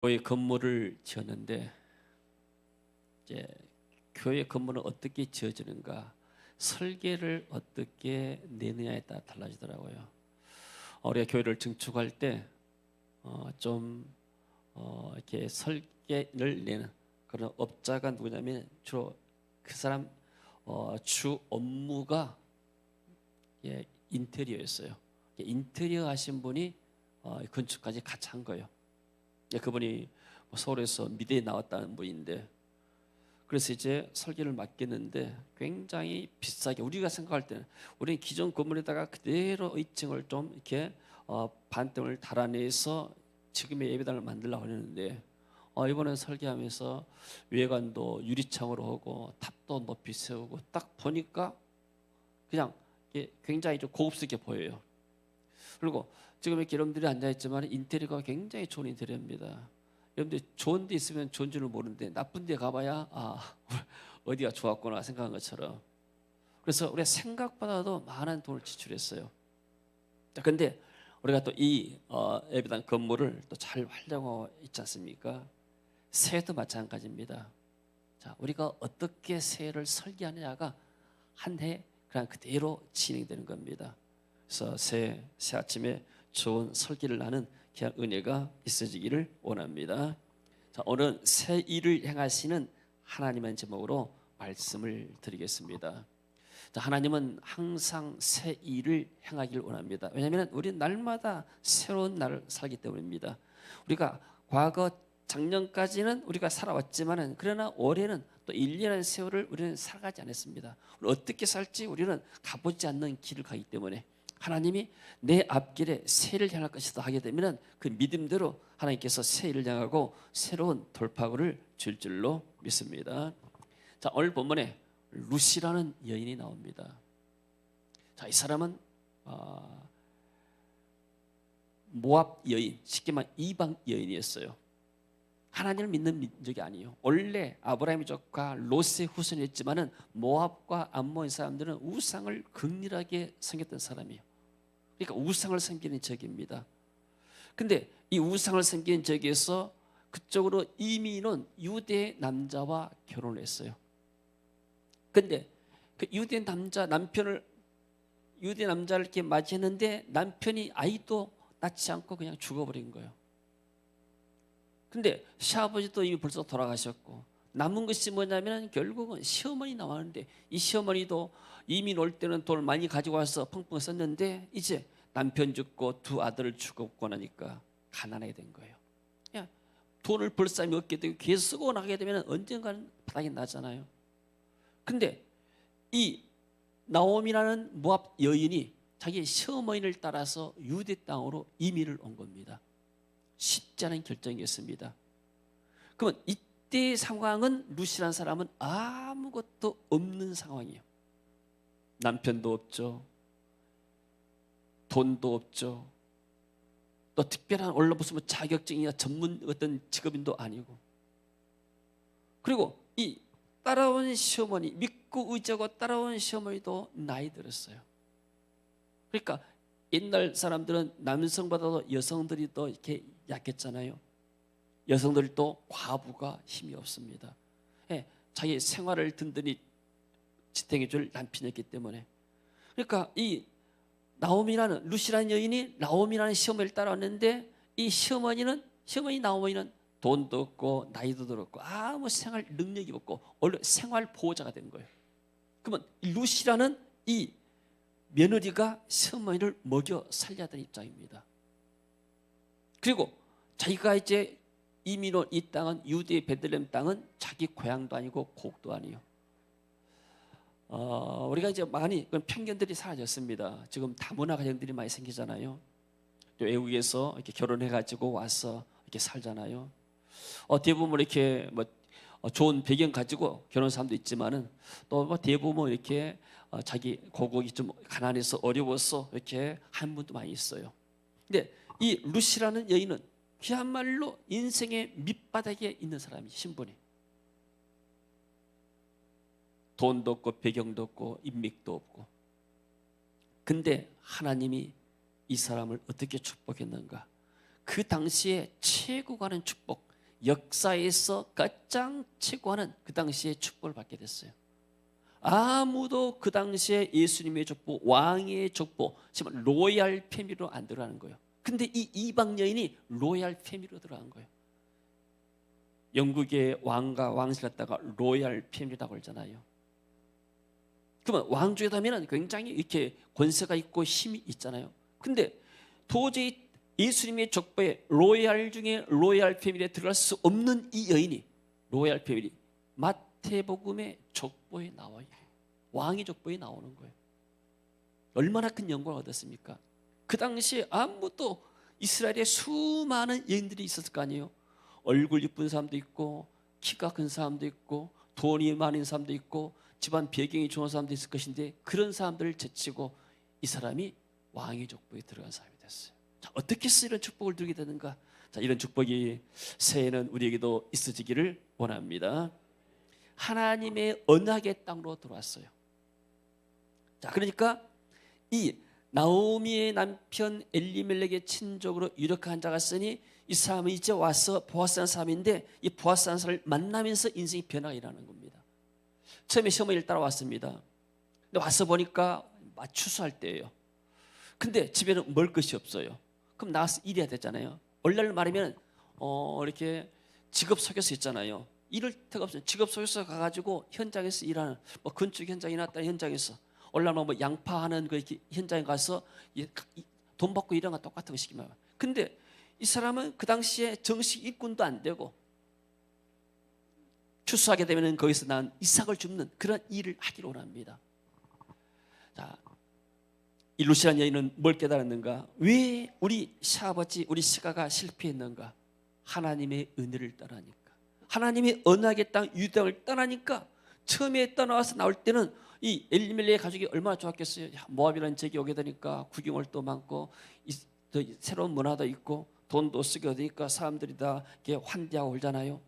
교회 건물을 지었는데 이제 교회 건물은 어떻게 지어지는가, 설계를 어떻게 내느냐에 따라 달라지더라고요. 우리가 교회를 증축할 때 좀 이렇게 설계를 내는 그런 업자가 누구냐면 주로 그 사람 주 업무가 인테리어였어요. 인테리어 하신 분이 건축까지 같이 한 거예요. 그분이 서울에서 미대에 나왔다는 분인데, 그래서 이제 설계를 맡겼는데 굉장히 비싸게, 우리가 생각할 때는 우리는 기존 건물에다가 그대로 의층을 좀 이렇게 반등을 달아내서 지금의 예배당을 만들려고 했는데, 이번에 설계하면서 외관도 유리창으로 하고 탑도 높이 세우고 딱 보니까 그냥 굉장히 좀 고급스럽게 보여요. 그리고 지금 이렇게 여러분들이 앉아있지만 인테리어가 굉장히 좋은 인테리어입니다. 여러분들 좋은 데 있으면 좋은 줄을 모르는데 나쁜 데 가봐야 어디가 좋았구나 생각한 것처럼. 그래서 우리가 생각보다도 많은 돈을 지출했어요. 근데 우리가 또 이 예배당 건물을 또 잘 활용하고 있지 않습니까? 새해도 마찬가지입니다. 자, 우리가 어떻게 새해를 설계하느냐가 한 해 그냥 그대로 진행되는 겁니다. 그래서 새 아침에 좋은 설계를 하는 귀한 은혜가 있어지기를 원합니다. 자, 오늘 새 일을 행하시는 하나님의 제목으로 말씀을 드리겠습니다. 자, 하나님은 항상 새 일을 행하기를 원합니다. 왜냐하면 우리는 날마다 새로운 날을 살기 때문입니다. 우리가 과거 작년까지는 우리가 살아왔지만은, 그러나 올해는 또 1년의 세월을 우리는 살아가지 않았습니다. 어떻게 살지 우리는 가보지 않는 길을 가기 때문에 하나님이 내 앞길에 새를 향할 것이다 하게 되면 그 믿음대로 하나님께서 새를 향하고 새로운 돌파구를 줄 줄로 믿습니다. 자, 오늘 본문에 루시라는 여인이 나옵니다. 자, 이 사람은 모압 여인, 쉽게 말하면 이방 여인이었어요. 하나님을 믿는 민족이 아니에요. 원래 아브라함의 족과 롯의 후손이었지만은 모압과 암몬 사람들은 우상을 극렬하게 섬겼던 사람이에요. 그러니까 우상을 섬기는 적입니다. 근데 이 우상을 섬기는 적에서 그쪽으로 이민온 유대 남자와 결혼을 했어요. 근데 그 유대 남자를 이렇게 맞이했는데 남편이 아이도 낳지 않고 그냥 죽어버린 거예요. 근데 시아버지도 이미 벌써 돌아가셨고 남은 것이 뭐냐면 결국은 시어머니 나왔는데, 이 시어머니도 이민 올 때는 돈을 많이 가지고 와서 펑펑 썼는데 이제 남편 죽고 두 아들을 죽었고 나니까 가난하게 된 거예요. 그냥 돈을 벌 사람이 없게 되고 계속 쓰고 나가게 되면 언젠가는 바닥이 나잖아요. 근데 이 나옴이라는 모압 여인이 자기 시어머니를 따라서 유대 땅으로 이민을 온 겁니다. 쉽지 않은 결정이었습니다. 그러면 이때의 상황은 루시라는 사람은 아무것도 없는 상황이에요. 남편도 없죠. 돈도 없죠. 또 특별한 언론 무슨 자격증이나 전문 어떤 직업인도 아니고. 그리고 이 따라온 시어머니, 믿고 의지하고 따라온 시어머니도 나이 들었어요. 그러니까 옛날 사람들은 남성보다도 여성들이 더 이렇게 약했잖아요. 여성들도 과부가 힘이 없습니다. 자기 생활을 든든히 지탱해줄 남편이었기 때문에. 그러니까 이 나옴이라는 루시라는 여인이 나옴이라는 시어머니를 따라왔는데, 이 시어머니 나오미는 돈도 없고 나이도 들었고 아무 생활 능력이 없고 원래 생활 보호자가 된 거예요. 그러면 루시라는 이 며느리가 시어머니를 먹여 살려야 되는 입장입니다. 그리고 자기가 이제 이민 온 이 땅은, 유대의 베들레헴 땅은 자기 고향도 아니고 고국도 아니에요. 우리가 이제 많이 편견들이 사라졌습니다. 지금 다문화 가정들이 많이 생기잖아요. 또 외국에서 이렇게 결혼해가지고 와서 이렇게 살잖아요. 대부분 이렇게 좋은 배경 가지고 결혼한 사람도 있지만은 또 대부분 이렇게 자기 고국이 좀 가난해서 어려워서 이렇게 한 분도 많이 있어요. 근데 이 루시라는 여인은 그야말로 인생의 밑바닥에 있는 사람이, 신분이 돈도 없고 배경도 없고 인맥도 없고. 근데 하나님이 이 사람을 어떻게 축복했는가? 그 당시에 최고 가는 축복, 역사에서 가장 최고하는 그 당시에 축복을 받게 됐어요. 아무도 그 당시에 예수님의 족보, 왕의 족보, 정말 로얄 패밀리로 안 들어가는 거예요. 근데 이 이방 여인이 로얄 패밀리로 들어간 거예요. 영국의 왕과 왕실 갖다가 로얄 패밀리라고 하잖아요. 그러면 왕족에 가면은 굉장히 이렇게 권세가 있고 힘이 있잖아요. 근데 도저히 예수님의 족보에 로얄 중에 로얄 패밀리에 들어갈 수 없는 이 여인이 로얄 패밀리 마태복음의 족보에 나와요. 왕의 족보에 나오는 거예요. 얼마나 큰 영광을 얻었습니까? 그 당시에 아무도 이스라엘에 수많은 여인들이 있었을 거 아니에요. 얼굴 이쁜 사람도 있고 키가 큰 사람도 있고 돈이 많은 사람도 있고 집안 배경이 좋은 사람도 있을 것인데 그런 사람들을 제치고 이 사람이 왕의 족보에 들어간 사람이 됐어요. 자, 어떻게 해서 이런 축복을 누리게 되는가? 자, 이런 축복이 새해에는 우리에게도 있어지기를 원합니다. 하나님의 언약의 땅으로 들어왔어요. 자, 그러니까 이 나오미의 남편 엘리멜렉의 친족으로 유력한 자가 있으니 이 사람은 이제 와서 보아스라는 사람인데 이 보아스라는 사람을 만나면서 인생이 변화가 일어나는 겁니다. 처음에 시어머니를 따라왔습니다. 근데 와서 보니까 추수할 때예요. 근데 집에는 먹을 것이 없어요. 그럼 나가서 일해야 되잖아요. 원래를 말하면 이렇게 직업 소개서 있잖아요. 일을 데가 없어요. 직업 소개서 가가지고 현장에서 일하는 뭐 건축 현장이나 다른 현장에서 올라면 뭐 양파하는 그 현장에 가서 돈 받고 일하는 거 똑같은 거 시키면. 근데 이 사람은 그 당시에 정식 일꾼도 안 되고 추수하게 되면 거기서 난 이삭을 줍는 그런 일을 하기를 원합니다. 자, 이 루시라는 여인은 뭘 깨달았는가? 왜 우리 시아버지, 우리 시가가 실패했는가? 하나님의 은혜를 떠나니까. 하나님의 언약의 땅 유대를 떠나니까 처음에 떠나와서 나올 때는 이 엘리멜렉의 가족이 얼마나 좋았겠어요. 모압이라는 지역에 오게 되니까 구경을도 많고 새로운 문화도 있고 돈도 쓰게 되니까 사람들이 다 이렇게 환대하고 올잖아요.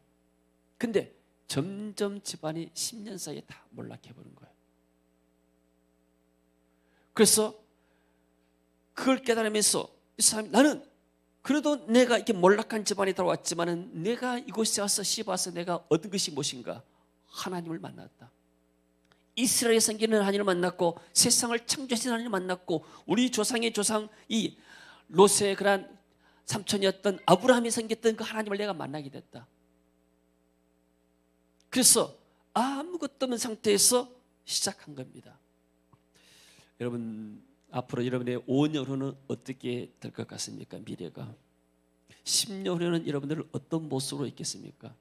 근데 점점 집안이 10년 사이에 다 몰락해버린 거예요. 그래서 그걸 깨달으면서 이 사람이 나는 그래도 내가 이렇게 몰락한 집안에 들어왔지만은 내가 이곳에 와서 씹어서 내가 얻은 것이 무엇인가? 하나님을 만났다. 이스라엘에 생기는 하나님을 만났고 세상을 창조하신 하나님을 만났고 우리 조상의 조상 이 롯의 그런 삼촌이었던 아브라함이 생겼던 그 하나님을 내가 만나게 됐다. 그래서 아무것도 없는 상태에서 시작한 겁니다. 여러분 앞으로 여러분의 5년 후는 어떻게 될 것 같습니까? 미래가 10년 후에는 여러분들은 어떤 모습으로 있겠습니까?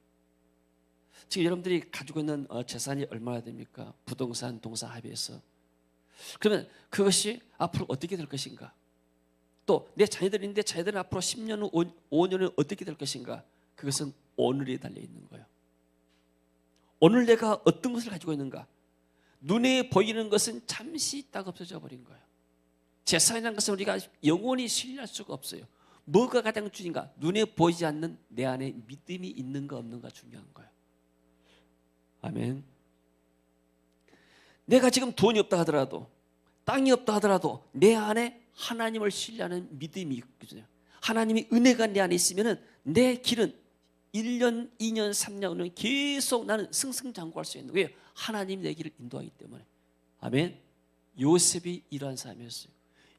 지금 여러분들이 가지고 있는 재산이 얼마나 됩니까? 부동산, 동산 합의해서. 그러면 그것이 앞으로 어떻게 될 것인가? 또 내 자녀들인데 자녀들은 앞으로 10년 후, 5년 후에 어떻게 될 것인가? 그것은 오늘에 달려있는 거예요. 오늘 내가 어떤 것을 가지고 있는가? 눈에 보이는 것은 잠시 있다가 없어져 버린 거예요. 재산이라는 것은 우리가 영원히 신뢰할 수가 없어요. 뭐가 가장 중요한가? 눈에 보이지 않는 내 안에 믿음이 있는가 없는가 중요한 거예요. 아멘. 내가 지금 돈이 없다 하더라도 땅이 없다 하더라도 내 안에 하나님을 신뢰하는 믿음이 있거든요. 하나님의 은혜가 내 안에 있으면 내 길은 1년, 2년, 3년, 5년 계속 나는 승승장구할 수 있는 거예요. 하나님이 내 길을 인도하기 때문에. 아멘. 요셉이 이러한 사람이었어요.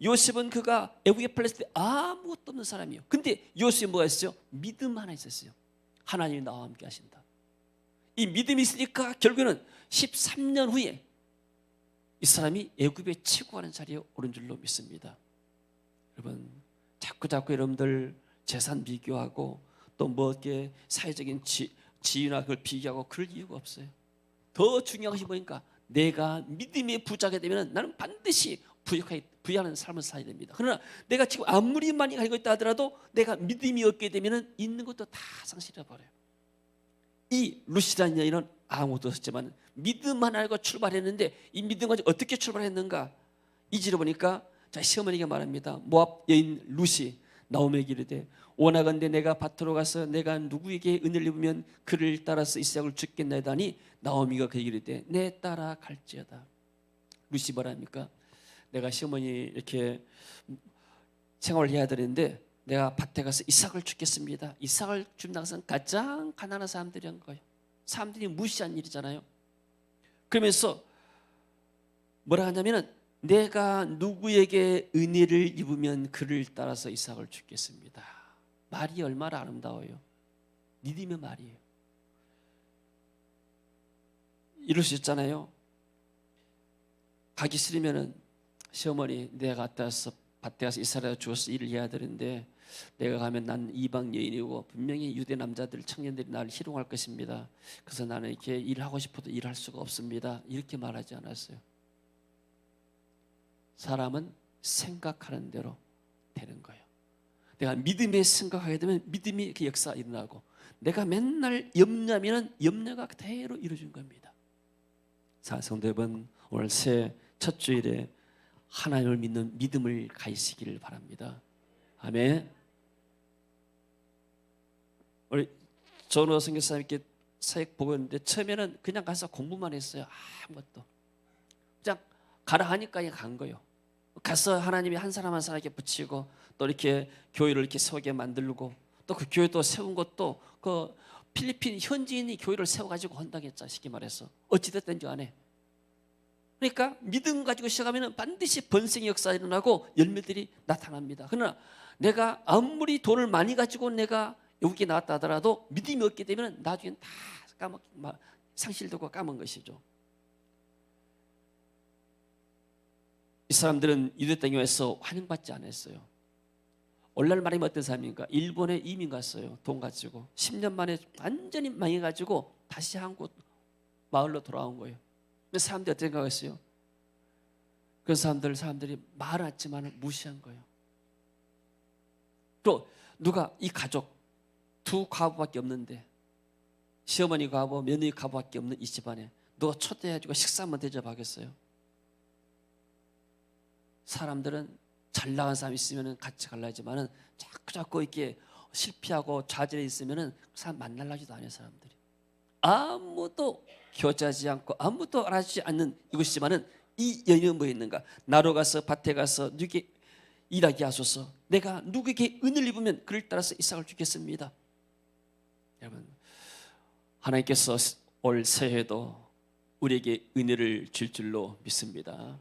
요셉은 그가 애국에 팔렸을 때 아무것도 없는 사람이에요. 근데 요셉이 뭐가 있어요? 믿음 하나 있었어요. 하나님이 나와 함께 하신다. 이 믿음이 있으니까 결국에는 13년 후에 이 사람이 애굽에 치고하는 자리에 오른 줄로 믿습니다. 여러분 자꾸 여러분들 재산 비교하고 또 뭐 이렇게 사회적인 지위나 그걸 비교하고 그럴 이유가 없어요. 더 중요한 것이 뭐니까 내가 믿음의 부자가 되면 나는 반드시 부유하는 삶을 살아야 됩니다. 그러나 내가 지금 아무리 많이 가지고 있다 하더라도 내가 믿음이 없게 되면 있는 것도 다 상실해버려요. 이 루시라는 여인은 아무것도 없었지만 믿음 하나 알고 출발했는데 이 믿음 가지고 어떻게 출발했는가? 이지를 보니까 자 시어머니가 말합니다. 모압 여인 루시 나오미에게 이르되 원하건대 내가 밭으로 가서 내가 누구에게 은혜를 입으면 그를 따라서 이삭을 죽겠나이다니 나오미가 그에게 이르되 내 따라 갈지어다. 루시 뭐랍니까? 내가 시어머니 이렇게 생활을 해야 되는데 내가 밭에 가서 이삭을 주겠습니다. 이삭을 준다는 것은 가장 가난한 사람들이 한 거예요. 사람들이 무시한 일이잖아요. 그러면서 뭐라 하냐면은 내가 누구에게 은혜를 입으면 그를 따라서 이삭을 주겠습니다. 말이 얼마나 아름다워요. 믿음의 말이에요. 이럴 수 있잖아요. 가기 싫으면은 시어머니 내가 밭에 가서 이삭을 주어서 일을 해야 되는데 내가 가면 난 이방 여인이고 분명히 유대 남자들 청년들이 나를 희롱할 것입니다. 그래서 나는 이렇게 일하고 싶어도 일할 수가 없습니다. 이렇게 말하지 않았어요. 사람은 생각하는 대로 되는 거예요. 내가 믿음에 생각하게 되면 믿음이 그 역사가 일어나고 내가 맨날 염려하면 염려가 그대로 이루어진 겁니다. 자, 성도 여러분, 오늘 새 첫 주일에 하나님을 믿는 믿음을 가지시기를 바랍니다. 아멘. 우리 전호 선교사님께 사역 보고 있는데 처음에는 그냥 가서 공부만 했어요. 아무것도. 그냥 가라 하니까 간 거예요. 가서 하나님이 한 사람 한 사람에게 붙이고 또 이렇게 교회를 이렇게 세우게 만들고 또 그 교회도 세운 것도 그 필리핀 현지인이 교회를 세워가지고 헌당했자 쉽게 말해서 어찌됐든 줄 아네. 그러니까 믿음 가지고 시작하면 반드시 번성의 역사가 일어나고 열매들이 나타납니다. 그러나 내가 아무리 돈을 많이 가지고 내가 여기 나왔다 하더라도 믿음이 없게 되면 나중엔 다 상실되고 까먹은 것이죠. 이 사람들은 유대 땅에 와서 환영받지 않았어요. 오늘날 말하면 어떤 사람입니까? 일본에 이민 갔어요. 돈 가지고 10년 만에 완전히 망해가지고 다시 한국 마을로 돌아온 거예요. 근데 사람들이 어떻게 생각했어요? 그 사람들이 많았지만 무시한 거예요. 또 누가 이 가족 두 가부밖에 없는데 시어머니 가부, 며느리 가부밖에 없는 이 집안에 누가 초대해가지고 식사 한번 대접하겠어요? 사람들은 잘 나간 사람 있으면 같이 갈라 하지만은 자꾸 이렇게 실패하고 좌절해 있으면은 그 사람 만나려 하지도 않아요. 사람들이 아무도 교제하지 않고 아무도 알아주지 않는 이것이지만은 이 여인은 뭐 있는가? 나로 가서 밭에 가서 누구에게 일하게 하소서. 내가 누구에게 은혜를 입으면 그를 따라서 이삭을 주겠습니다. 여러분, 하나님께서 올 새해도 우리에게 은혜를 줄 줄로 믿습니다.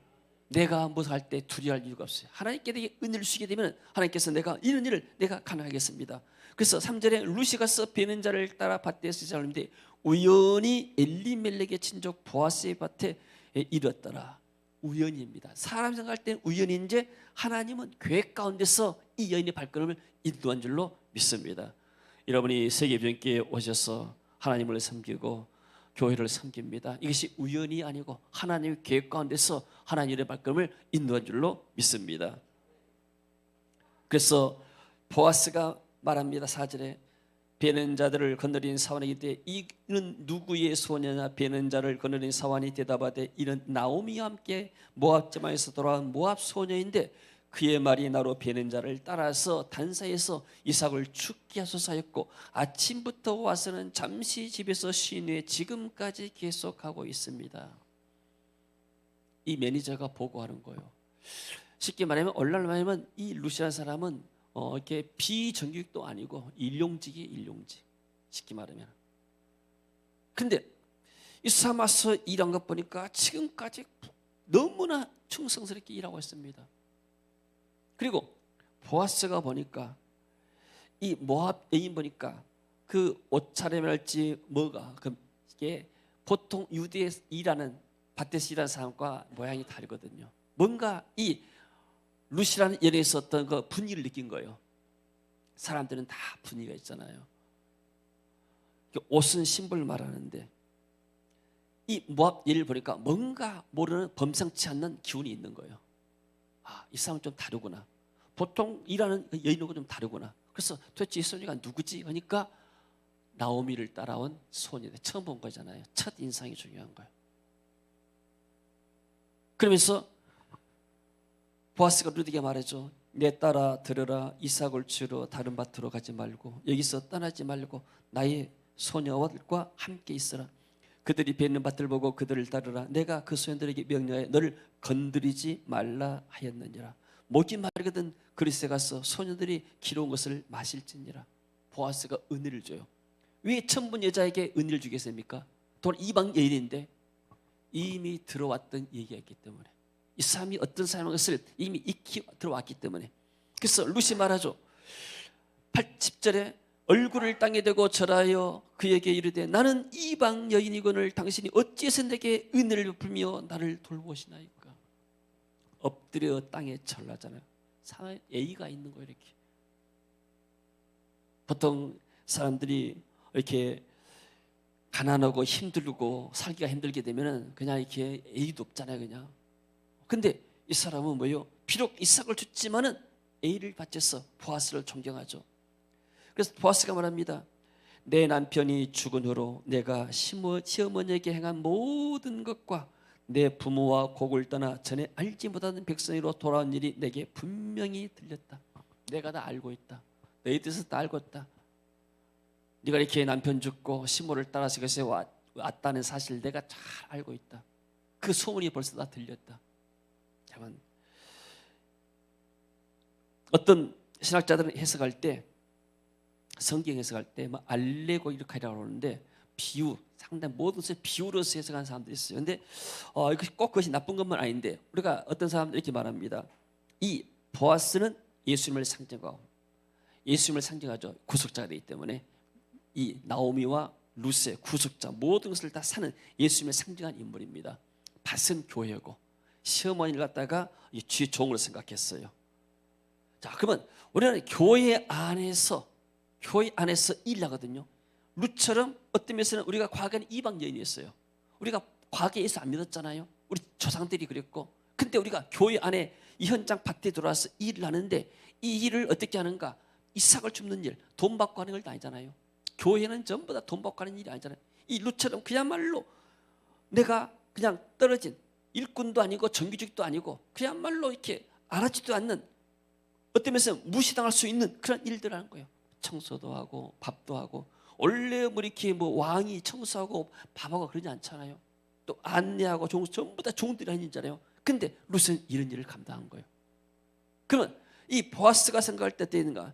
내가 무엇을 할 때 두려워할 이유가 없어요. 하나님께 내게 은혜를 주시게 되면 하나님께서 내가 이런 일을 내가 가능하겠습니다. 그래서 3절에 루시 가서 베는 자를 따라 밭에서 이삭을 줍는데 우연히 엘리멜렉의 친족 보아스의 밭에 이르렀더라. 우연입니다. 사람 생각할 때는 우연인지 하나님은 계획 가운데서 이 여인의 발걸음을 인도한 줄로 믿습니다. 여러분이 세계병기에 오셔서 하나님을 섬기고 교회를 섬깁니다. 이것이 우연이 아니고 하나님의 계획 가운데서 하나님의 발걸음을 인도한 줄로 믿습니다. 그래서 보아스가 말합니다. 4절에 베는 자들을 거느린 사환에게 이르되 이는 누구의 소녀냐? 베는 자를 거느린 사환이 대답하되 이는 나오미와 함께 모압 지방에서 돌아온 모압 소녀인데 그의 말이 나로 베는 자를 따라서 단사에서 이삭을 죽게 하소서 하였고 아침부터 와서는 잠시 집에서 쉰 후에 지금까지 계속하고 있습니다. 이 매니저가 보고하는 거예요. 쉽게 말하면 오늘날 말하면 이 루시라는 사람은 이렇게 비정규직도 아니고 일용직. 쉽게 말하면. 근데 이 사람 와서 일한 것 보니까 지금까지 너무나 충성스럽게 일하고 있습니다. 그리고 보아스가 보니까 이 모압 여인 보니까 그 옷차림할지 뭐가 그게 보통 유대에서 일하는 밭에서 일하는 사람과 모양이 다르거든요. 뭔가 이 루시라는 연애에 있었던 그 분위기를 느낀 거예요. 사람들은 다 분위기가 있잖아요. 옷은 심벌을 말하는데 이 모압 예를 보니까 뭔가 모르는 범상치 않는 기운이 있는 거예요. 아, 이 사람은 좀 다르구나. 보통 일하는 여인하고 좀 다르구나. 그래서 도대체 이 소녀가 누구지? 하니까 나오미를 따라온 소녀인데 처음 본 거잖아요. 첫 인상이 중요한 거예요. 그러면서 보아스가 루디에게 말해줘. 내 딸아 들으라. 이삭을 주러 다른 밭으로 가지 말고 여기서 떠나지 말고 나의 소녀들과 함께 있어라. 그들이 베는 밭을 보고 그들을 따르라. 내가 그 소년들에게 명령하여 너를 건드리지 말라 하였느니라. 목이 마르거든 그리스에 가서 소녀들이 기러운 것을 마실지니라. 보아스가 은혜를 줘요. 왜 천분 여자에게 은혜를 주겠습니까? 또 이방 여인인데 이미 들어왔던 얘기였기 때문에, 이 사람이 어떤 사람인 것을 이미 익히 들어왔기 때문에. 그래서 룻이 말하죠. 10절에 얼굴을 땅에 대고 절하여 그에게 이르되 나는 이방 여인이거늘 당신이 어찌해서 내게 은혜를 베풀며 나를 돌보시나이까. 엎드려 땅에 절하잖아요. 상황에 예의가 있는 거예요. 이렇게 보통 사람들이 이렇게 가난하고 힘들고 살기가 힘들게 되면은 그냥 이렇게 예의도 없잖아요. 그냥. 근데 이 사람은 뭐예요? 비록 이삭을 줬지만은 예의를 바쳐서 보아스를 존경하죠. 그래서 보아스가 말합니다. 내 남편이 죽은 후로 내가 시어머니에게 행한 모든 것과 내 부모와 곡을 떠나 전에 알지 못하는 백성으로 돌아온 일이 내게 분명히 들렸다. 내가 다 알고 있다. 너희들에서 다 알고 있다. 네가 이렇게 남편 죽고 시모를 따라서 이것에 왔다는 사실 내가 잘 알고 있다. 그 소문이 벌써 다 들렸다. 잠깐, 어떤 신학자들은 해석할 때, 성경 해석할 때 뭐 알레고리카라고 그러는데 비유, 상당히 모든 것을 비유로서 해석하는 사람들이 있어요. 근데 꼭 그것이 나쁜 것만 아닌데, 우리가 어떤 사람들이 이렇게 말합니다. 이 보아스는 예수님을 상징하고, 예수님을 상징하죠. 구속자가 되기 때문에 이 나오미와 룻의 구속자, 모든 것을 다 사는 예수님을 상징한 인물입니다. 밭은 교회고 시어머니를 갖다가 쥐 종으로 생각했어요. 자, 그러면 우리는 교회 안에서 일을 하거든요. 룻처럼 어떤 면에서는 우리가 과거에는 이방 여인이었어요. 우리가 과거에 예수 안 믿었잖아요. 우리 조상들이 그랬고. 근데 우리가 교회 안에 이 현장 밭에 들어와서 일을 하는데, 이 일을 어떻게 하는가? 이삭을 줍는 일, 돈 받고 하는 걸 아니잖아요. 교회는 전부 다 돈 받고 하는 일이 아니잖아요. 이 룻처럼 그야말로 내가 그냥 떨어진 일꾼도 아니고 정규직도 아니고 그야말로 이렇게 알아지도 않는, 어떤 면에서 무시당할 수 있는 그런 일들을 하는 거예요. 청소도 하고 밥도 하고. 원래 뭐 이렇게 뭐 왕이 청소하고 밥하고 그러지 않잖아요. 또 안내하고 전부 다 종들이 하는 일이잖아요. 근데 룻은 이런 일을 감당한 거예요. 그러면 이 보아스가 생각할 때 있는가?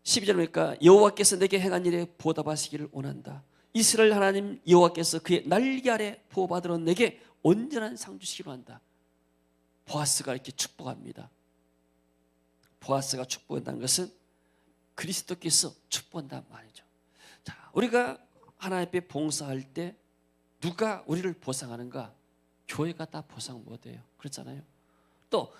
12절 보니까 여호와께서 내게 행한 일에 보답하시기를 원한다. 이스라엘 하나님 여호와께서 그의 날개 아래 보호받으러 내게 온전한 상 주시기로 한다. 보아스가 이렇게 축복합니다. 보아스가 축복한다는 것은 그리스도께서 축복한다는 말이죠. 자, 우리가 하나님 앞에 봉사할 때 누가 우리를 보상하는가? 교회가 다 보상 못해요. 그렇잖아요. 또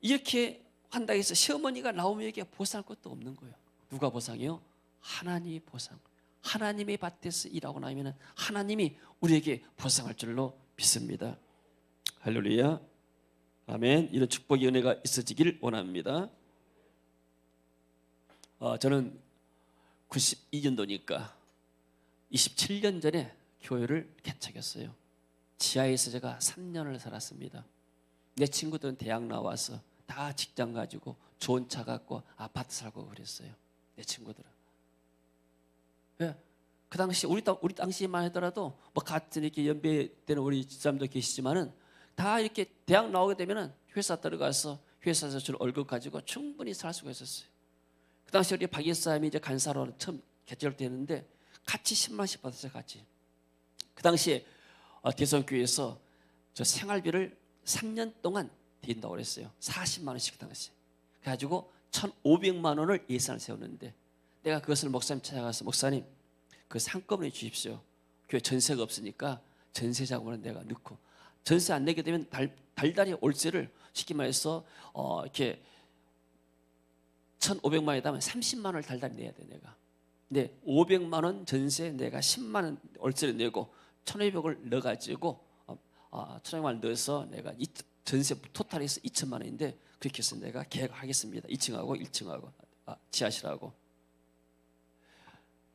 이렇게 한다고 해서 시어머니가 나오미에게 보상할 것도 없는 거예요. 누가 보상해요? 하나님이 보상. 하나님의 밭에서 일하고 나면 하나님이 우리에게 보상할 줄로 믿습니다. 할렐루야. 아멘. 이런 축복의 은혜가 있어지길 원합니다. 저는 92년도니까 27년 전에 교회를 개척했어요. 지하에서 제가 3년을 살았습니다. 내 친구들은 대학 나와서 다 직장 가지고 좋은 차 갖고 아파트 살고 그랬어요. 내 친구들은. 왜? 그 당시 우리 당시만 하더라도 뭐 같은 이렇게 연배되는 우리 집사람도 계시지만은 다 이렇게 대학 나오게 되면은 회사 들어가서 회사에서 준 월급 가지고 충분히 살 수가 있었어요. 그 당시 우리 박 이사님이 이제 간사로 처음 개척됐는데 같이 10만 원씩 받았어요. 같이. 그 당시에 대성교회에서 저 생활비를 3년 동안 드린다고 그랬어요. 40만 원씩 그 당시. 그래가지고 1,500만 원을 예산을 세웠는데, 내가 그것을 목사님 찾아가서 목사님 그 상금을 주십시오. 교회 전세가 없으니까 전세 자금을 내가 넣고, 전세 안 내게 되면 달달이 월세를 쉽게 말해서 이렇게 1,500만 원에다가 30만 원을 달달이 내야 돼 내가. 근데 500만 원 전세 내가 10만 원 월세를 내고 1,500을 넣어가지고 1,500만 원 넣어서 내가 전세 토탈해서 2천만 원인데, 그렇게 해서 내가 계약하겠습니다. 2층하고 1층하고 지하실하고.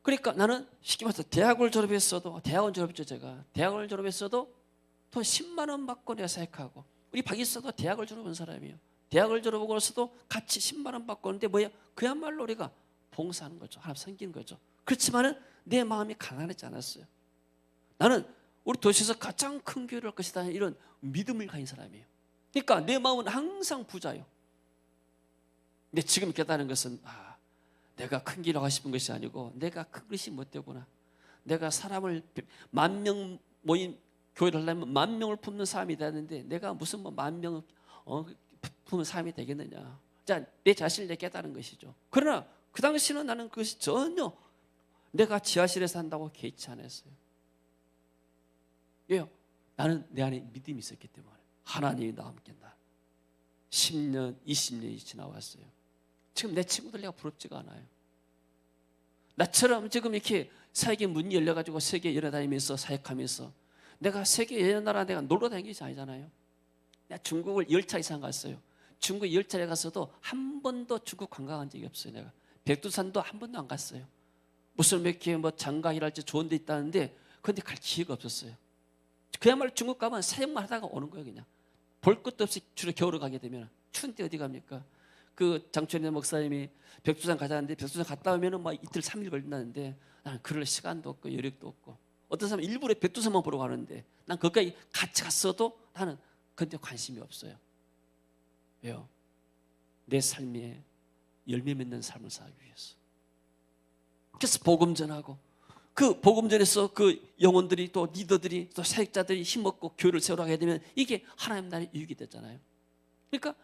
그러니까 나는 쉽게 말해서 대학을 졸업했어도, 대학원 졸업했죠 제가. 대학을 졸업했어도 돈 10만 원 받고 내가 사역하고, 우리 박 이사도 대학을 졸업한 사람이에요. 대학을 졸업하고 나서도 같이 10만 원 받고 오는데 뭐야? 그야말로 우리가 봉사하는 거죠. 하나님 섬기는 거죠. 그렇지만은 내 마음이 가난하지 않았어요. 나는 우리 도시에서 가장 큰 교회를 할 것이다, 이런 믿음을 가진 사람이에요. 그러니까 내 마음은 항상 부자예요. 근데 지금 깨달은 것은 내가 큰 길을 하고 싶은 것이 아니고 내가 큰 것이 못 되구나. 내가 사람을 10,000명 모인 교회를 하려면 10,000명을 품는 사람이 되는데 내가 무슨 뭐 10,000명을 품는 사람이 되겠느냐. 자, 내 자신을 내 깨달은 것이죠. 그러나 그 당시는 나는 그것이 전혀 내가 지하실에 산다고 개의치 않았어요. 왜요? 나는 내 안에 믿음이 있었기 때문에. 하나님이 나와 함께 한다. 10년, 20년이 지나왔어요. 지금 내 친구들 내가 부럽지가 않아요. 나처럼 지금 이렇게 사역의 문이 열려가지고 세계 여행 다니면서 사역하면서 내가 세계 여러 나라 내가 놀러 다니는 것이 아니잖아요. 내가 중국을 10차 이상 갔어요. 중국 10차에 갔어도 한 번도 중국 관광한 적이 없어요. 내가 백두산도 한 번도 안 갔어요. 무슨 몇 개 뭐 장가이랄지 좋은 데 있다는데 그런데 갈 기회가 없었어요. 그야말로 중국 가면 사역만 하다가 오는 거예요. 그냥 볼 것도 없이 주로 겨울에 가게 되면 추운데 어디 갑니까? 그 장춘래 목사님이 백두산 가자는데 백두산 갔다 오면은 막 이틀 3일 걸린다는데 나는 그럴 시간도 없고 여력도 없고 어떤 사람은 일부러 백두산만 보러 가는데 난 거기까지 같이 갔어도 나는 그런데 관심이 없어요. 왜요? 내 삶에 열매 맺는 삶을 살기 위해서. 그래서 복음 전하고 그 복음 전에서 그 영혼들이 또 리더들이 또 사역자들이 힘없고 교회를 세우라고 하게 되면 이게 하나님 나라의 유익이 됐잖아요. 그러니까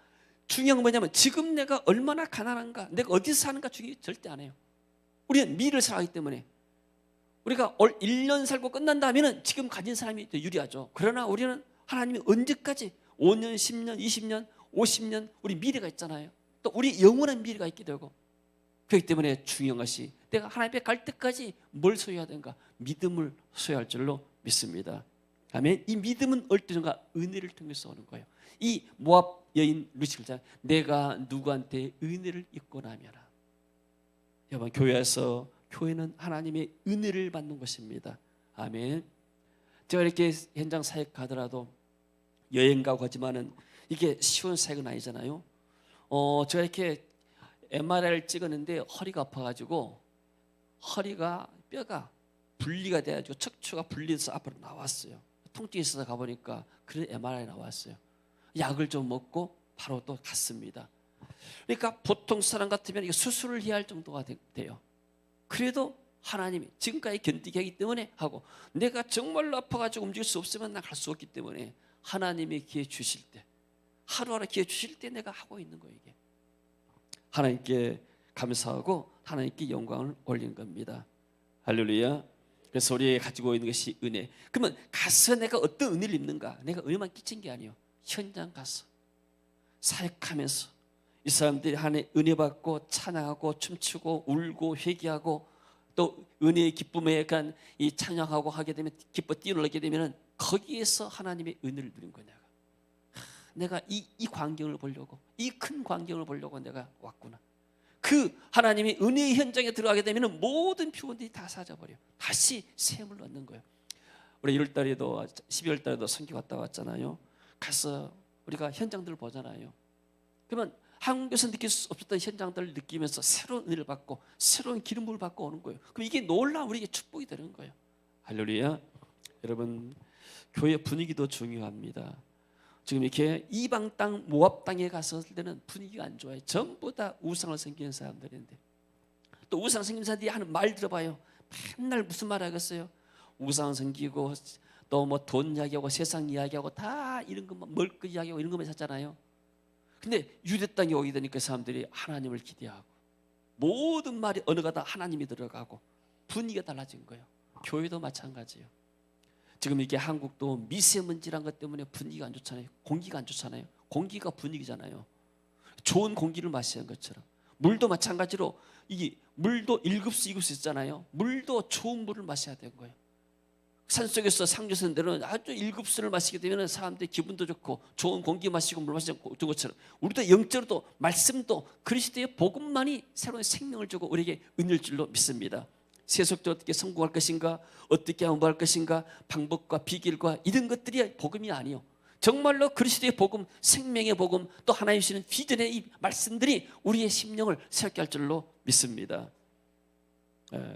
중요한 건 뭐냐면 지금 내가 얼마나 가난한가, 내가 어디서 사는가 중요히 절대 안 해요. 우리는 미래를 살아가기 때문에 우리가 1년 살고 끝난다면 지금 가진 사람이 더 유리하죠. 그러나 우리는 하나님이 언제까지 5년, 10년, 20년, 50년 우리 미래가 있잖아요. 또 우리 영원한 미래가 있게 되고 그렇기 때문에 중요한 것이 내가 하나님 앞에 갈 때까지 뭘 소유해야 되는가? 믿음을 소유할 줄로 믿습니다. 아멘. 이 믿음은 어디든가 은혜를 통해서 오는 거예요. 이 모압 여인 루시가 내가 누구한테 은혜를 입고 나면은 여러분 교회는 하나님의 은혜를 받는 것입니다. 아멘. 제가 이렇게 현장 사역 가더라도 여행 가고 하지만은 이게 쉬운 사역은 아니잖아요. 제가 이렇게 MRI를 찍었는데 허리가 아파가지고 허리가 뼈가 분리가 돼가지고 척추가 분리돼서 앞으로 나왔어요. 통증이 있어서 가보니까 그런 MRI 나왔어요. 약을 좀 먹고 바로 또 갔습니다. 그러니까 보통 사람 같으면 이거 수술을 해야 할 정도가 돼요. 그래도 하나님이 지금까지 견디게 하기 때문에 하고 내가 정말로 아파가지고 움직일 수 없으면 난 갈 수 없기 때문에 하나님이 기회 주실 때 하루하루 기회 주실 때 내가 하고 있는 거예요. 이게 하나님께 감사하고 하나님께 영광을 올리는 겁니다. 할렐루야. 그래서 우리 가지고 있는 것이 은혜. 그러면 가서 내가 어떤 은혜를 입는가? 내가 은혜만 끼친 게 아니에요. 현장 가서 사역하면서 이 사람들이 하나님의 은혜 받고 찬양하고 춤추고 울고 회개하고 또 은혜의 기쁨에 약간 이 찬양하고 하게 되면 기뻐 뛰어놀게 되면은 거기에서 하나님의 은혜를 누린 거냐. 내가 이 광경을 보려고 이 큰 광경을 보려고 내가 왔구나. 그 하나님이 은혜의 현장에 들어가게 되면 모든 피곤들이 다 사져버려. 다시 샘을 얻는 거예요. 우리 1월달에도 12월달에도 선교 갔다 왔잖아요. 가서 우리가 현장들을 보잖아요. 그러면 한국에서 느낄 수 없었던 현장들을 느끼면서 새로운 은혜를 받고 새로운 기름부를 받고 오는 거예요. 그럼 이게 놀라운 우리에게 축복이 되는 거예요. 할렐루야. 여러분 교회 분위기도 중요합니다. 지금 이렇게 이방 땅 모압 땅에 갔을 때는 분위기가 안 좋아요. 전부 다 우상을 섬기는 사람들인데 또 우상 섬기는 사람들이 하는 말 들어봐요. 맨날 무슨 말 하겠어요? 우상 섬기고 또 뭐 돈 이야기하고 세상 이야기하고 다 이런 것만 먹을 것 이야기하고 이런 것만 찾잖아요. 근데 유대 땅에 오게 되니까 사람들이 하나님을 기대하고 모든 말이 언어가 다 하나님이 들어가고 분위기가 달라진 거예요. 교회도 마찬가지예요. 지금 이게 한국도 미세먼지란 것 때문에 분위기가 안 좋잖아요. 공기가 안 좋잖아요. 공기가 분위기잖아요. 좋은 공기를 마시는 것처럼 물도 마찬가지로 이게 물도 1급수 2급수 있잖아요. 물도 좋은 물을 마셔야 되는 거예요. 산속에서 상주선들은 아주 1급수를 마시게 되면 사람들이 기분도 좋고 좋은 공기 마시고 물 마시고 좋은 것처럼 우리도 영적으로도 말씀도 그리스도의 복음만이 새로운 생명을 주고 우리에게 은혜일 줄로 믿습니다. 세속도 어떻게 성공할 것인가, 어떻게 공부할 것인가, 방법과 비결과 이런 것들이 복음이 아니요. 정말로 그리스도의 복음, 생명의 복음, 또 하나님 주시는 비전의 이 말씀들이 우리의 심령을 새롭게 할 줄로 믿습니다.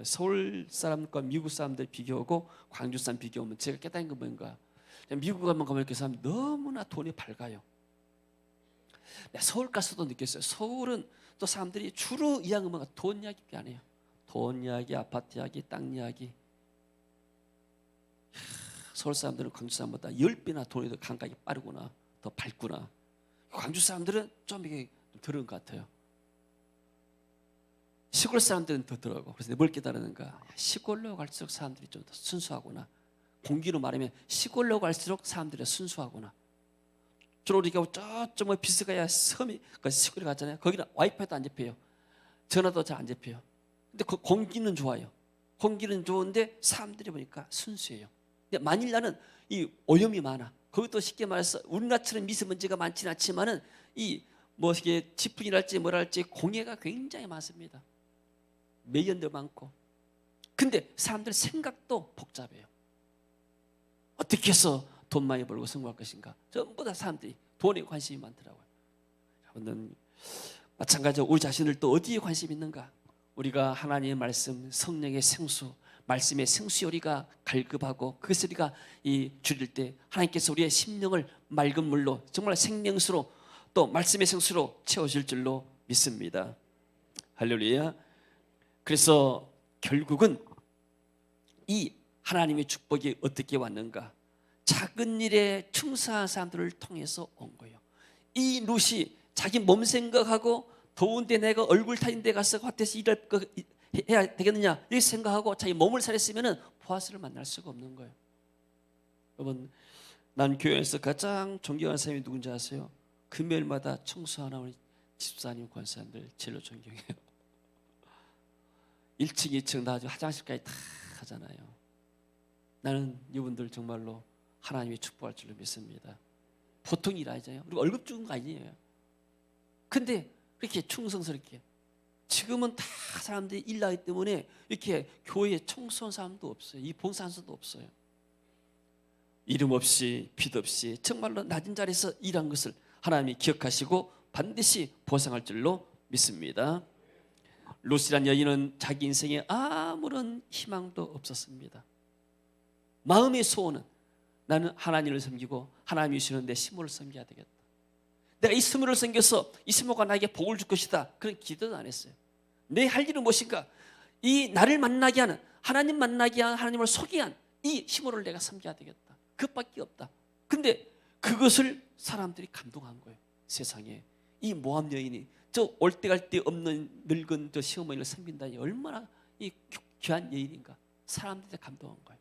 서울 사람과 미국 사람들 비교하고 광주 사람 비교하면 제가 깨달은 건 뭔가, 미국 가면 이렇게 사람 너무나 돈이 밝아요. 내가 서울 가서도 느꼈어요. 서울은 또 사람들이 주로 이야기하는 건 돈 이야기밖에 안 해요. 돈 이야기, 아파트 이야기, 땅 이야기. 서울 사람들은 광주 사람보다 10배나 돈이 더 감각이 빠르구나, 더 밝구나. 광주 사람들은 좀 이게 들은 것 같아요. 시골 사람들은 더 더라고. 그래서 뭘 깨달았는가? 시골로 갈수록 사람들이 좀 더 순수하구나. 공기로 말하면 시골로 갈수록 사람들이 순수하구나. 주로 우리가 저쪽 비스가야 섬이 그 시골에 갔잖아요. 거기는 와이파이도 안 잡혀요. 전화도 잘 안 잡혀요. 근데 그 공기는 좋아요. 공기는 좋은데 사람들이 보니까 순수해요. 근데 만일 나는 이 오염이 많아. 거기도 쉽게 말해서 우리나라처럼 미세먼지가 많지는 않지만은 이 뭐 이게 지풍이랄지 뭐랄지 공해가 굉장히 많습니다. 매연도 많고. 근데 사람들 생각도 복잡해요. 어떻게 해서 돈 많이 벌고 성공할 것인가? 전부 다 사람들이 돈에 관심이 많더라고요. 여러분은 마찬가지로 우리 자신을 또 어디에 관심이 있는가? 우리가 하나님의 말씀, 성령의 생수, 말씀의 생수요리가 갈급하고 그것을 우리가 줄일 때 하나님께서 우리의 심령을 맑은 물로 정말 생명수로 또 말씀의 생수로 채워줄 줄로 믿습니다. 할렐루야. 그래서 결국은 이 하나님의 축복이 어떻게 왔는가? 작은 일에 충성한 사람들을 통해서 온 거예요. 이 룻이 자기 몸 생각하고 더운데 내가 얼굴 타인 데 가서 밭에서 일할 거 해야 되겠느냐 이렇게 생각하고 자기 몸을 살렸으면 보아스를 만날 수가 없는 거예요. 여러분, 난 교회에서 가장 존경하는 사람이 누군지 아세요? 금요일마다 청소하는 우리 집사님, 권사님들 제일로 존경해요. 1층, 2층 다 화장실까지 다 하잖아요. 나는 이분들 정말로 하나님이 축복할 줄로 믿습니다. 보통 일 아니잖아요. 우리가 월급 주는 거 아니에요. 근데 그렇게 충성스럽게 지금은 다 사람들이 일 나기 때문에 이렇게 교회에 청소한 사람도 없어요. 이 봉사하는 사람도 없어요. 이름 없이 빚 없이 정말로 낮은 자리에서 일한 것을 하나님이 기억하시고 반드시 보상할 줄로 믿습니다. 룻이란 여인은 자기 인생에 아무런 희망도 없었습니다. 마음의 소원은 나는 하나님을 섬기고 하나님이 주시는 내 시모를 섬겨야 되겠다. 내가 이 시모를 섬겨서 이 시모가 나에게 복을 줄 것이다. 그런 기도도 안 했어요. 내 할 일은 무엇인가? 이 나를 만나게 하는, 하나님 만나게 하는, 하나님을 소개한 이 시모를 내가 섬겨야 되겠다. 그것밖에 없다. 근데 그것을 사람들이 감동한 거예요. 세상에 이 모함 여인이 저 올 때 갈 때 없는 늙은 저 시어머니를 섬긴다니 얼마나 이 귀한 여인인가. 사람들이 감동한 거예요.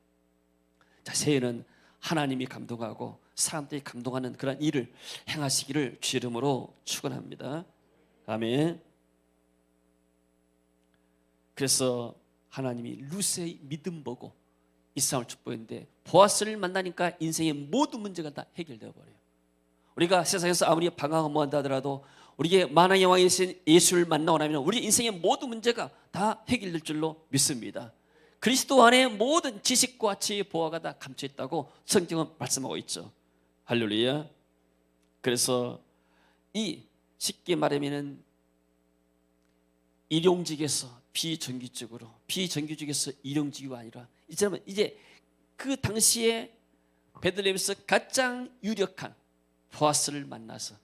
자, 새해는 하나님이 감동하고 사람들이 감동하는 그런 일을 행하시기를 주 이름으로 축원합니다. 아멘. 그래서 하나님이 룻의 믿음 보고 이 사람을 축복했는데 보아스를 만나니까 인생의 모든 문제가 다 해결되어 버려요. 우리가 세상에서 아무리 방황을 뭐한다 하더라도 우리의 만왕의 왕이신 예수를 만나고 나면 우리 인생의 모든 문제가 다 해결될 줄로 믿습니다. 그리스도 안에 모든 지식과 지혜의 보화가 다 감춰 있다고 성경은 말씀하고 있죠. 할렐루야. 그래서 이 쉽게 말하면은 일용직에서 비정규직에서 일용직이 아니라 이제 그 당시에 베들레헴에서 가장 유력한 보아스를 만나서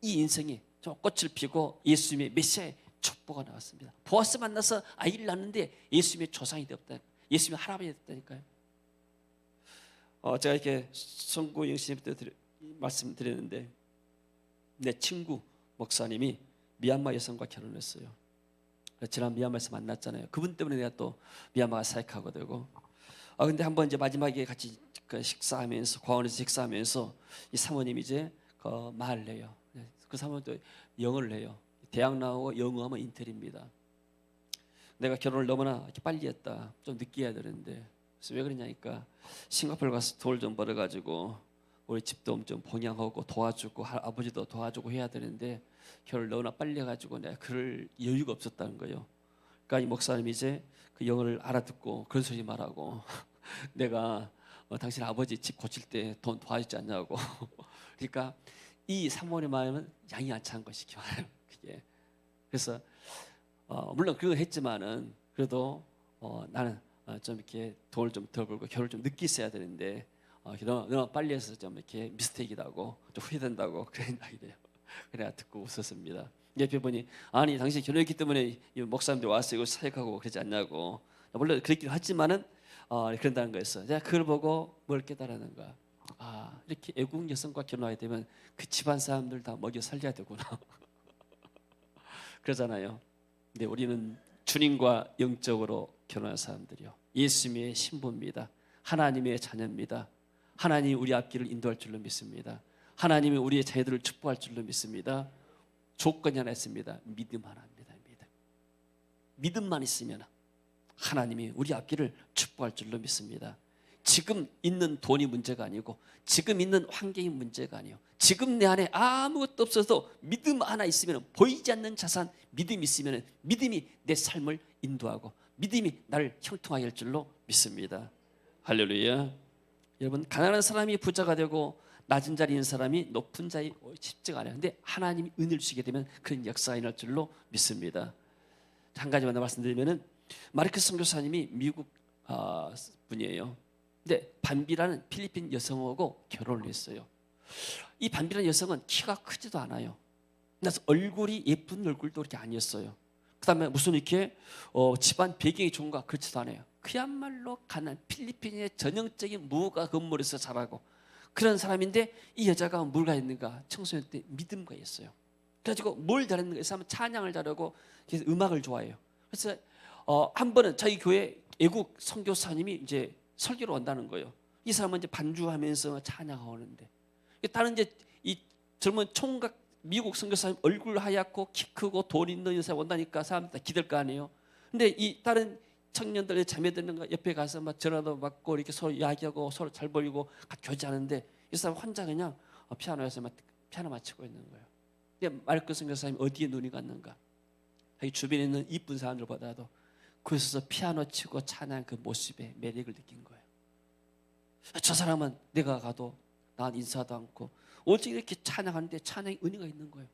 이 인생에 좀 꽃을 피고 예수님의 메시아의 족보가 나왔습니다. 보아스 만나서 아이를 낳는데 예수님의 조상이 되었다. 예수님의 할아버지 됐다니까요. 제가 이렇게 송구 영신님 때 말씀드렸는데 내 친구 목사님이 미얀마 여성과 결혼했어요. 지난 미얀마에서 만났잖아요. 그분 때문에 내가 또 미얀마가 사역하고 되고. 근데 한번 이제 마지막에 같이 식사하면서 광원에서 식사하면서 이 사모님이 이제 그 말을 해요. 그 사모님도 영어를 해요. 대학 나오고 영어하면 인텔입니다. 내가 결혼을 너무나 이렇게 빨리 했다. 좀 늦게 해야 되는데. 그래서 왜 그러냐니까 싱가포르 가서 돈을 좀 벌어가지고 우리 집도 좀 봉양하고 도와주고 아버지도 도와주고 해야 되는데 결혼을 너무나 빨리 해가지고 내가 그럴 여유가 없었다는 거예요. 그러니까 이 목사님이 이제 그 영어를 알아듣고 그런 소리 말하고 내가 당신 아버지 집 고칠 때 돈 도와주지 않냐고. 그러니까 이 사모님 마음은 양이 안 찬 것이죠. 그게. 그래서 물론 그걸 했지만은 그래도 나는 좀 이렇게 돈을 좀 덜 벌고 결혼을 좀 늦게 했어야 되는데 너무 빨리 해서 좀 이렇게 미스테이크라고 좀 후회된다고 그런 이야기 돼요. 그래야 듣고 웃었습니다. 옆에 보니 아니 당신 결혼했기 때문에 목사님들 와서 이거 사역하고 그러지 않냐고. 물론 그렇긴 하지만은 그런다는 거였어. 제가 그걸 보고 뭘 깨달았는 거야. 아, 이렇게 애국 여성과 결혼하게 되면 그 집안 사람들 다 먹여 살려야 되구나. 그러잖아요. 근데 우리는 주님과 영적으로 결혼한 사람들이요, 예수님의 신부입니다. 하나님의 자녀입니다. 하나님이 우리 앞길을 인도할 줄로 믿습니다. 하나님이 우리의 자녀들을 축복할 줄로 믿습니다. 조건이 하나 있습니다. 믿음 하나입니다. 믿음만 있으면 하나님이 우리 앞길을 축복할 줄로 믿습니다. 지금 있는 돈이 문제가 아니고, 지금 있는 환경이 문제가 아니에요. 지금 내 안에 아무것도 없어도 믿음 하나 있으면, 보이지 않는 자산 믿음이 있으면 믿음이 내 삶을 인도하고 믿음이 나를 형통하게 할 줄로 믿습니다. 할렐루야. 여러분, 가난한 사람이 부자가 되고 낮은 자리에 있는 사람이 높은 자리 쉽지가 않아요. 근데 하나님이 은혜를 주시게 되면 그런 역사가 일어날 줄로 믿습니다. 한 가지만 더 말씀드리면은, 마르크 선교사님이 미국 분이에요. 근데 반비라는 필리핀 여성하고 결혼을 했어요. 이 반비라는 여성은 키가 크지도 않아요. 그래서 얼굴이 예쁜 얼굴도 그렇게 아니었어요. 그 다음에 무슨 이렇게 집안 배경이 좋은가, 그렇지도 않아요. 그야말로 가난 필리핀의 전형적인 무가 건물에서 자라고 그런 사람인데, 이 여자가 뭘 가졌는가? 청소년 때 믿음가 있어요. 그래가지고 뭘 잘했는가? 이 사람은 찬양을 잘하고 음악을 좋아해요. 그래서 한 번은 자기 교회 애국 선교사님이 이제 설교로 온다는 거예요. 이 사람은 이제 반주하면서 찬양하고 오는데, 다른 이제 이 젊은 총각 미국 선교사님 얼굴 하얗고 키 크고 돈 있는 여사 온다니까 사람들 다 기댈 거 아니에요. 근데 이 다른 청년들의 자매들은 옆에 가서 막 전화도 받고 이렇게 서로 이야기하고 서로 잘 보이고 교제하는데, 이 사람 혼자 그냥 피아노에서 막 피아노 맞추고 있는 거예요. 근데 마르크 선교사님 어디에 눈이 갔는가? 자기 주변에 있는 이쁜 사람들보다도 그래서 피아노 치고 찬양 그 모습에 매력을 느낀 거예요. 저 사람은 내가 가도 난 인사도 않고 오직 이렇게 찬양하는데 찬양에 은혜가 있는 거예요.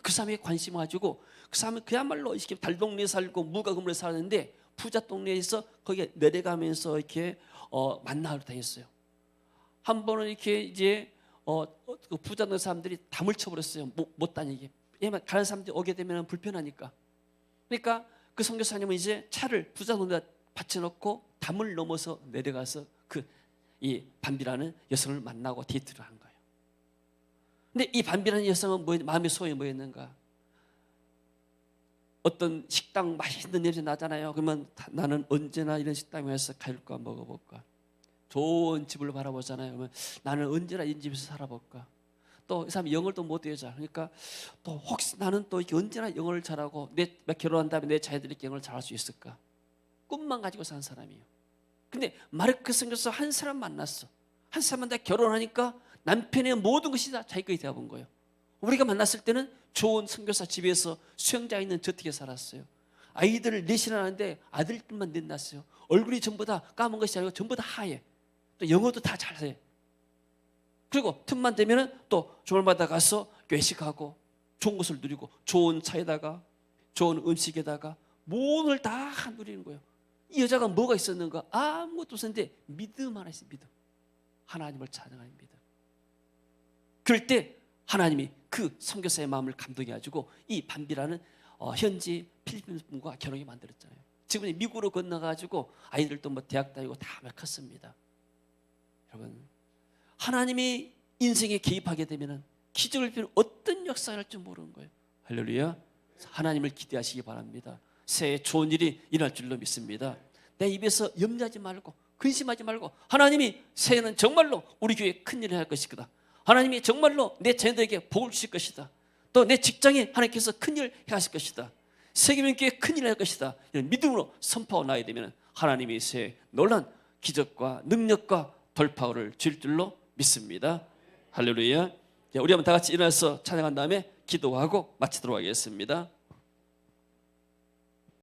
그 사람에게 관심 가지고, 그 사람은 그야말로 이렇게 달동네에 살고 무가 건물에 살았는데 부자 동네에서 거기에 내려가면서 이렇게 만나러 다녔어요. 한 번은 이렇게 이제 그 부자 동네 사람들이 담을 쳐버렸어요. 못 다니게. 왜냐면 다른 사람들이 오게 되면 불편하니까. 그러니까 그 선교사님은 이제 차를 부자 동네에 받쳐놓고 담을 넘어서 내려가서 이 반비라는 여성을 만나고 데이트를 한 거예요. 근데 이 반비라는 여성은 마음의 소원이 뭐였는가? 어떤 식당 맛있는 냄새 나잖아요. 그러면 나는 언제나 이런 식당에 와서 갈까 먹어볼까? 좋은 집을 바라보잖아요. 그러면 나는 언제나 이런 집에서 살아볼까? 또 이 사람이 영어를 또 못 외우자. 그러니까 또 혹시 나는 또 이렇게 언제나 영어를 잘하고 결혼한 다음에 내 자녀들이 영어를 잘할 수 있을까? 꿈만 가지고 산 사람이에요. 근데 마르크 선교사 한 사람 만났어. 한 사람한테 결혼하니까 남편의 모든 것이 다 자기 것이 되어본 거예요. 우리가 만났을 때는 좋은 선교사 집에서 수영장 있는 저택에 살았어요. 아이들을 넷이나 하는데 아들들만 넷 낳았어요. 얼굴이 전부 다 까만 것이 아니고 전부 다 하얘. 또 영어도 다 잘해. 그리고 틈만 되면은 또 주말마다 가서 외식하고 좋은 것을 누리고 좋은 차에다가 좋은 음식에다가 모든 걸 다 누리는 거예요. 이 여자가 뭐가 있었는가? 아무것도 없었는데 믿음 하나 있어요. 믿음. 하나님을 찬양하는 믿음. 그럴 때 하나님이 그 선교사의 마음을 감동해가지고 이 반비라는 현지 필리핀 분과 결혼이 만들었잖아요. 지금 미국으로 건너가지고 아이들도 뭐 대학 다니고 다 컸습니다. 여러분, 하나님이 인생에 개입하게 되면은 기적을 필요 어떤 역사를 할지 모르는 거예요. 할렐루야. 하나님을 기대하시기 바랍니다. 새해 좋은 일이 일어날 줄로 믿습니다. 내 입에서 염려하지 말고 근심하지 말고, 하나님이 새해는 정말로 우리 교회에 큰일을 할 것이다. 하나님이 정말로 내 자녀들에게 복을 주실 것이다. 또 내 직장에 하나님께서 큰일을 하실 것이다. 세계민교회에 큰일을 할 것이다. 이런 믿음으로 선포하고 나야 되면 하나님이 새해 놀란 기적과 능력과 돌파를 줄 줄로 믿습니다. 할렐루야. 우리 한번 다 같이 일어나서 찬양한 다음에 기도하고 마치도록 하겠습니다.